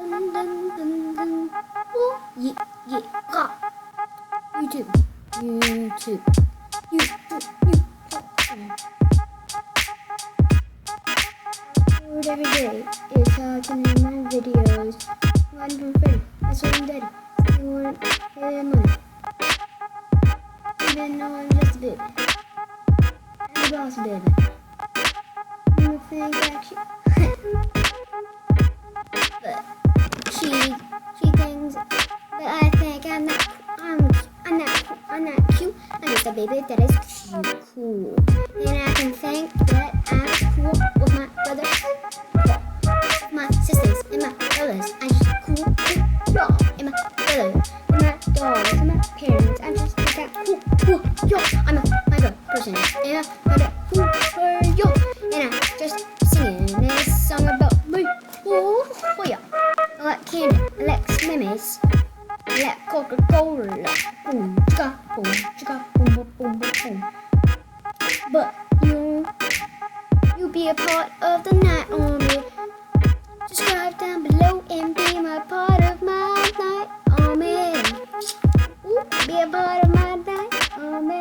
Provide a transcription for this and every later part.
Dun, dun, dun, dun. Oh, yeah, yeah, ah. YouTube, YouTube, YouTube, YouTube. Upload every day. It's talking in my videos. One from Freddy, that's what I'm daddy. Still want his money. Even though I'm just a baby. I'm the boss baby. You think that but she thinks but I think I'm not cute. I'm just a baby that is cute, cool. And I can think that I'm cool with my brother, with my sisters and my brothers. I'm just cool, y'all, and my brothers, and my dogs, and my parents. I'm just like that cool, y'all. I'm a good person, and I'm that cool for you. And I'm just singing this song about me. Oh yeah. I like candy, I like Slimmies, I like Coca-Cola. Boom, chicka, boom, chicka, boom, boom, boom, boom, boom. But you be a part of the night army. Subscribe down below and be my part of my night army. Ooh, be a part of my night army.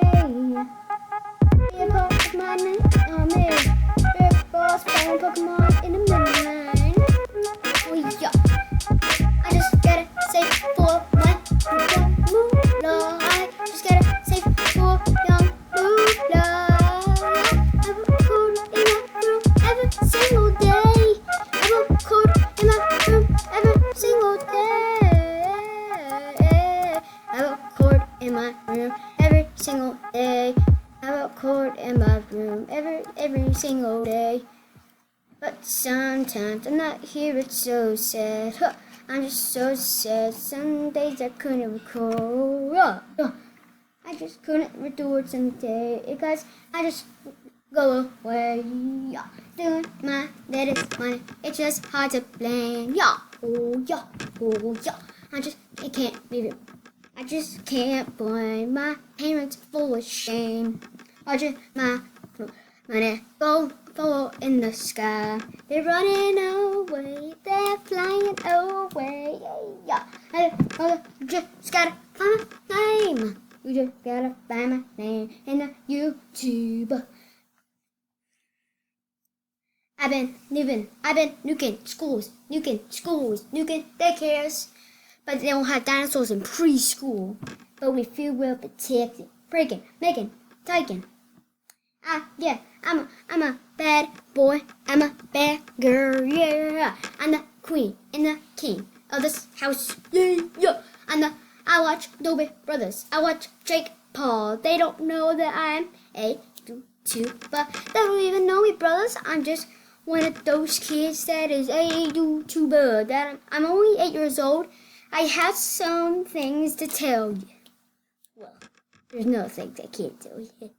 Be a part of my night army. Big boss playing Pokemon in the midnight. Oh yeah. I just gotta save for my young moolah. I just gotta save for young moolah. I will code in my room every single day. I will code in my room every single day. I will code in my room every single day. I will code in my room every single day. But sometimes I'm not here, it's so sad. Huh. I'm just so sad. Some days I couldn't record. I just couldn't record some day because I just go away. Yeah. Doing my latest money. It's just hard to blame. Yeah. Oh yeah. Oh yeah. I can't believe it. I just can't blame my parents full of shame. Watching my money go in the sky. They're running away. They're flying away. Yeah. I just gotta find my name. You just gotta find my name in the YouTube. I've been nuking schools, nuking daycares. But they don't have dinosaurs in preschool. But we feel well protected. Breaking, making, taking. Yeah, I'm a bad boy. I'm a bad girl. Yeah, I'm the queen and the king of this house. Yeah. I watch Dobie Brothers. I watch Jake Paul. They don't know that I'm a YouTuber. They don't even know me, brothers. I'm just one of those kids that is a YouTuber. That I'm only 8 years old. I have some things to tell you. Well, there's no things I can't tell you.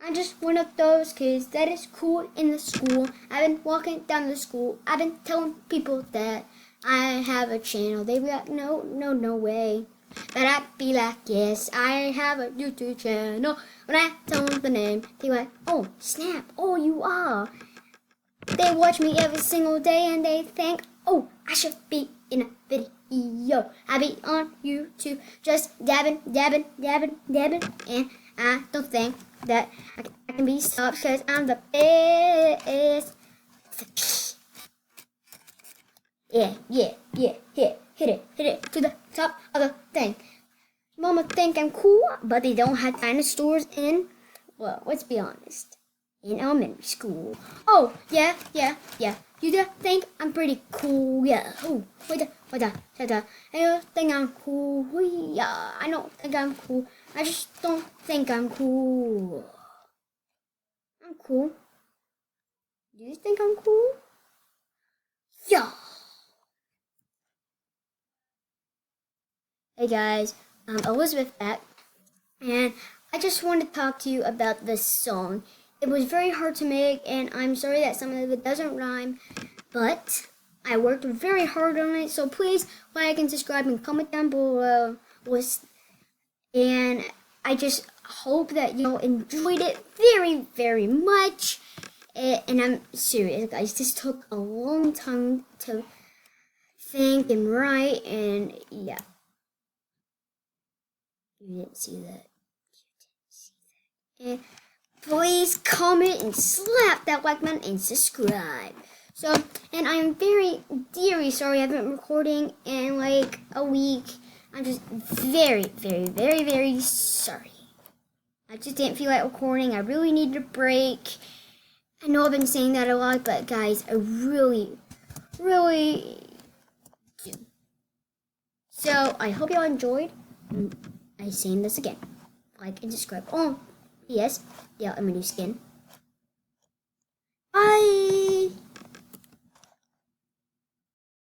I'm just one of those kids that is cool in the school. I've been walking down the school. I've been telling people that I have a channel. They be like, no way. But I'd be like, yes, I have a YouTube channel. When I tell them the name, they be like, oh, snap, oh, you are. They watch me every single day and they think, oh, I should be in a video. I be on YouTube just dabbing. And I don't think that I can be stopped because I'm the best. Yeah. Hit it to the top of the thing. Mama think I'm cool, but they don't have dinosaurs in, well, let's be honest, in elementary school. Oh, yeah. You just think I'm pretty cool, yeah. Oh, wait a. I think I'm cool, yeah. I don't think I'm cool. I just don't think I'm cool. I'm cool. Do you think I'm cool? Yeah. Hey guys, I'm Elizabeth back, and I just want to talk to you about this song. It was very hard to make, and I'm sorry that some of it doesn't rhyme, but I worked very hard on it, so please like and subscribe and comment down below. And I just hope that you enjoyed it very, very much. And I'm serious, guys. This took a long time to think I'm right, and yeah. You didn't see that. And please comment and slap that like button and subscribe. So, and I'm very sorry I haven't been recording in like a week. I'm just very sorry. I just didn't feel like recording. I really needed a break. I know I've been saying that a lot, but guys, I really do. So, I hope y'all enjoyed. I'm saying this again. Like and subscribe. Oh, yes. Yeah, I'm a new skin. Bye.